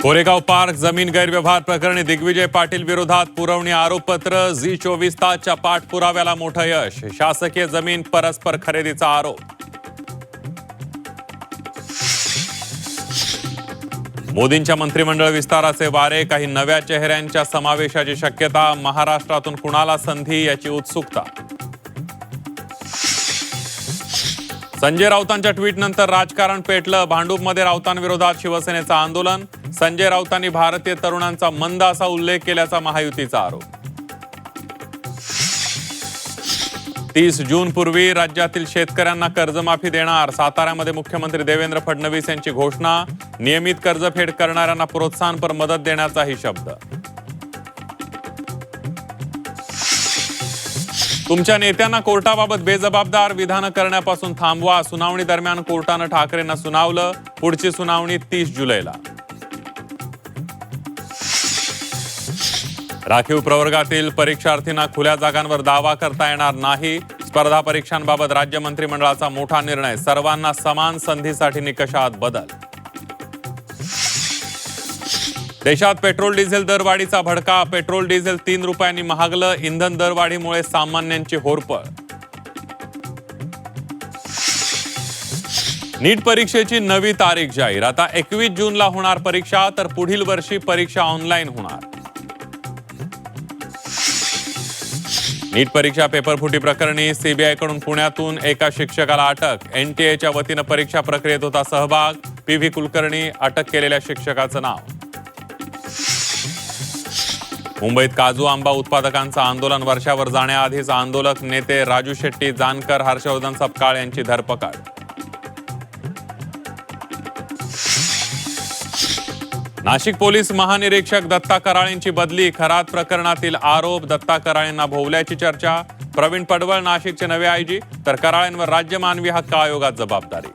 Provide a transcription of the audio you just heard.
Koregaon park जमीन गैरव्यवहार प्रकरणी दिग्विजय पाटील विरोधात पुरवणी आरोपपत्र झी24 तासच्या पाठपुराव्याला मोठं यश. शासकीय जमीन परस्पर खरेदीचा आरोप. मोदींच्या मंत्रिमंडळ विस्ताराचे वारे, काही नव्या चेहऱ्यांच्या समावेशाची शक्यता. महाराष्ट्रातून कुणाला संधी याची उत्सुकता. संजय राऊतांच्या ट्विटनंतर राजकारण पेटलं. भांडूपमध्ये राऊतांविरोधात शिवसेनेचं आंदोलन. संजय राऊतांनी भारतीय तरुणांचा मंद असा उल्लेख केल्याचा महायुतीचा आरोप. 30 जून पूर्वी राज्यातील शेतकऱ्यांना कर्जमाफी देणार. साताऱ्यामध्ये मुख्यमंत्री देवेंद्र फडणवीस यांची घोषणा. नियमित कर्जफेड करणाऱ्यांना प्रोत्साहनपर मदत देण्याचाही शब्द. तुमच्या नेत्यांना कोर्टाबाबत बेजबाबदार विधानं करण्यापासून थांबवा. सुनावणी दरम्यान कोर्टानं ठाकरेंना सुनावलं. पुढची सुनावणी 30 जुलैला. राखीव प्रवर्गातील परीक्षार्थींना खुल्या जागांवर दावा करता येणार नाही. स्पर्धा परीक्षांबाबत राज्य मंत्रिमंडळाचा मोठा निर्णय. सर्वांना समान संधीसाठी निकषात बदल. देशात पेट्रोल डिझेल दरवाढीचा भडका. पेट्रोल डिझेल 3 रुपयांनी महागलं. इंधन दरवाढीमुळे सामान्यांची होरपळ. नीट परीक्षेची नवी तारीख जाहीर. आता 21 जूनला होणार परीक्षा, तर पुढील वर्षी परीक्षा ऑनलाईन होणार. नीट परीक्षा पेपरफुटी प्रकरणी सीबीआयकडून पुण्यातून एका शिक्षकाला अटक. एनटीएच्या वतीनं परीक्षा प्रक्रियेत होता सहभाग. पीव्ही कुलकर्णी अटक केलेल्या शिक्षकाचं नाव. मुंबईत काजू आंबा उत्पादकांचं आंदोलन. वर्षावर जाण्याआधीच आंदोलक नेते राजू शेट्टी, जानकर, हर्षवर्धन सपकाळ यांची धरपकड. नाशिक पोलीस महानिरीक्षक दत्ता कराळेंची बदली. खरात प्रकरणातील आरोप. दत्ता कराळेंना भोवल्याची चर्चा. प्रवीण पडवळ नाशिकचे नवे आयजी, तर कराळेंवर राज्य मानवी हक्क आयोगात जबाबदारी.